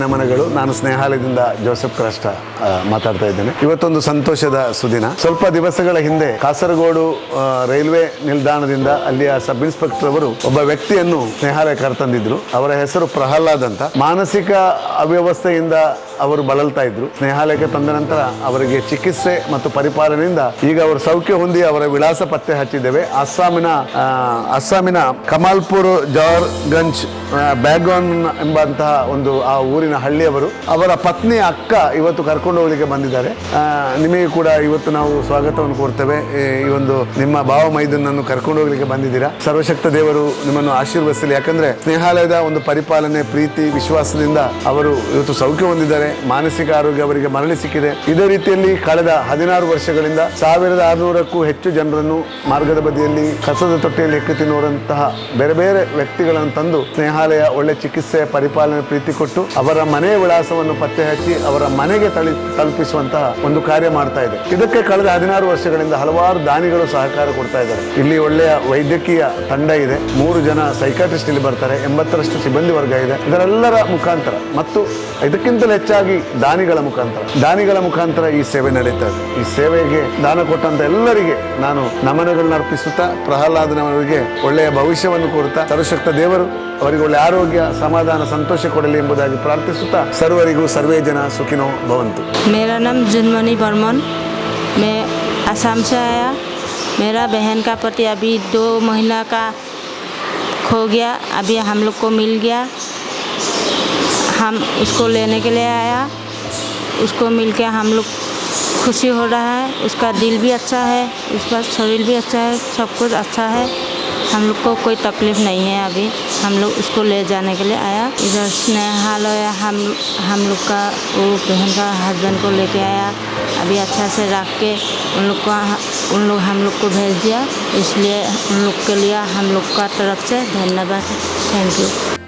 ನಮನಗಳು. ನಾನು ಸ್ನೇಹಾಲಯದಿಂದ ಜೋಸೆಫ್ ಕ್ರಷ್ಟ ಮಾತಾಡ್ತಾ ಇದ್ದೇನೆ. ಇವತ್ತೊಂದು ಸಂತೋಷದ ಸುದಿನ. ಸ್ವಲ್ಪ ದಿವಸಗಳ ಹಿಂದೆ ಕಾಸರಗೋಡು ರೈಲ್ವೆ ನಿಲ್ದಾಣದಿಂದ ಅಲ್ಲಿಯ ಸಬ್ ಇನ್ಸ್ಪೆಕ್ಟರ್ ಅವರು ಒಬ್ಬ ವ್ಯಕ್ತಿಯನ್ನು ಸ್ನೇಹಾಲಯ ಕರೆತಂದಿದ್ರು. ಅವರ ಹೆಸರು ಪ್ರಹ್ಲಾದ್ ಅಂತ. ಮಾನಸಿಕ ಅವ್ಯವಸ್ಥೆಯಿಂದ ಅವರು ಬಳಲ್ತಾ ಇದ್ರು. ಸ್ನೇಹಾಲಯಕ್ಕೆ ತಂದ ನಂತರ ಅವರಿಗೆ ಚಿಕಿತ್ಸೆ ಮತ್ತು ಪರಿಪಾಲನೆಯಿಂದ ಈಗ ಅವರು ಸೌಖ್ಯ ಹೊಂದಿ ಅವರ ವಿಳಾಸ ಪತ್ತೆ ಹಚ್ಚಿದ್ದೇವೆ. ಅಸ್ಸಾಮಿನ ಕಮಾಲ್ಪುರ್ ಜವಾರ್ಗಂಜ್ ಬ್ಯಾಗ್ವಾನ್ ಎಂಬಂತಹ ಒಂದು ಆ ಊರಿನ ಹಳ್ಳಿಯವರು. ಅವರ ಪತ್ನಿ ಅಕ್ಕ ಇವತ್ತು ಕರ್ಕೊಂಡು ಹೋಗಲಿಕ್ಕೆ ಬಂದಿದ್ದಾರೆ. ನಿಮಗೆ ಕೂಡ ಇವತ್ತು ನಾವು ಸ್ವಾಗತವನ್ನು ಕೋರ್ತೇವೆ. ಈ ಒಂದು ನಿಮ್ಮ ಭಾವ ಮೈದನನ್ನು ಕರ್ಕೊಂಡು ಹೋಗಲಿಕ್ಕೆ ಬಂದಿದ್ದೀರಾ. ಸರ್ವಶಕ್ತ ದೇವರು ನಿಮ್ಮನ್ನು ಆಶೀರ್ವದಿಸಲಿ. ಯಾಕಂದ್ರೆ ಸ್ನೇಹಾಲಯದ ಒಂದು ಪರಿಪಾಲನೆ, ಪ್ರೀತಿ, ವಿಶ್ವಾಸದಿಂದ ಅವರು ಇವತ್ತು ಸೌಖ್ಯ ಹೊಂದಿದ್ದಾರೆ. ಮಾನಸಿಕ ಆರೋಗ್ಯ ಅವರಿಗೆ ಮರಳಿ ಸಿಕ್ಕಿದೆ. ಇದೇ ರೀತಿಯಲ್ಲಿ ಕಳೆದ 16 ವರ್ಷಗಳಿಂದ 1600ಕ್ಕೂ ಹೆಚ್ಚು ಜನರನ್ನು ಮಾರ್ಗದ ಬದಿಯಲ್ಲಿ ಕಸದ ತೊಟ್ಟೆಯಲ್ಲಿ ಹೆಕ್ಕು ತಿನ್ನುವಂತಹ ಬೇರೆ ಬೇರೆ ವ್ಯಕ್ತಿಗಳನ್ನು ತಂದು ಸ್ನೇಹಾಲಯ ಒಳ್ಳೆ ಚಿಕಿತ್ಸೆ, ಪರಿಪಾಲನೆ, ಪ್ರೀತಿ ಕೊಟ್ಟು ಅವರ ಮನೆಯ ವಿಳಾಸವನ್ನು ಪತ್ತೆ ಹಚ್ಚಿ ಅವರ ಮನೆಗೆ ತಲುಪಿಸುವಂತಹ ಒಂದು ಕಾರ್ಯ ಮಾಡ್ತಾ ಇದೆ. ಇದಕ್ಕೆ ಕಳೆದ 16 ವರ್ಷಗಳಿಂದ ಹಲವಾರು ದಾನಿಗಳು ಸಹಕಾರ ಕೊಡ್ತಾ ಇದ್ದಾರೆ. ಇಲ್ಲಿ ಒಳ್ಳೆಯ ವೈದ್ಯಕೀಯ ತಂಡ ಇದೆ. 3 ಜನ ಸೈಕಾಟ್ರಿಸ್ಟ್ ಇಲ್ಲಿ ಬರ್ತಾರೆ. 80ರಷ್ಟು ಸಿಬ್ಬಂದಿ ವರ್ಗ ಇದೆ. ಇದರೆಲ್ಲರ ಮುಖಾಂತರ ಮತ್ತು ಇದಕ್ಕಿಂತಲೂ ಹೆಚ್ಚಾಗಿ ದಾನಿಗಳ ಮುಖಾಂತರ ಈ ಸೇವೆ ನಡೀತಾ ಇದೆ. ಈ ಸೇವೆಗೆ ದಾನ ಕೊಟ್ಟಂತ ಎಲ್ಲರಿಗೆ ನಾನು ನಮನಗಳನ್ನ ಅರ್ಪಿಸುತ್ತಾ ಪ್ರಹ್ಲಾದನವರಿಗೆ ಒಳ್ಳೆಯ ಭವಿಷ್ಯವನ್ನು ಕೋರುತ್ತಾ ಸರ್ವಶಕ್ತ ದೇವರು ಅವರಿಗೆ ಒಳ್ಳೆ ಆರೋಗ್ಯ, ಸಮಾಧಾನ, ಸಂತೋಷ ಕೊಡಲಿ ಎಂಬುದಾಗಿ ಪ್ರಾರ್ಥಿಸುತ್ತಾ ಸರ್ವರಿಗೂ ಸರ್ವೇ ಜನ ಸುಖಿನೋ ಭವಂತು. मेरा नाम जुनमणि बर्मन, मैं असम से आया. मेरा बहन का पति अभी 2 महीना का खो गया. अभी हम लोग को मिल गया. हम उसको लेने के लिए आया. उसको मिल के हम लोग खुशी हो रहा है. उसका दिल भी अच्छा है, उसका शरीर भी अच्छा है, सब कुछ अच्छा है. हम लोग को कोई तकलीफ़ नहीं है. अभी हम लोग उसको ले जाने के लिए आया. इधर स्नेहालय हम लोग का वो बहन का हस्बैंड को लेके आया. अभी अच्छा से रख के उन लोग हम लोग को भेज दिया. इसलिए उन लोग के लिए हम लोग का तरफ से धन्यवाद. Thank you.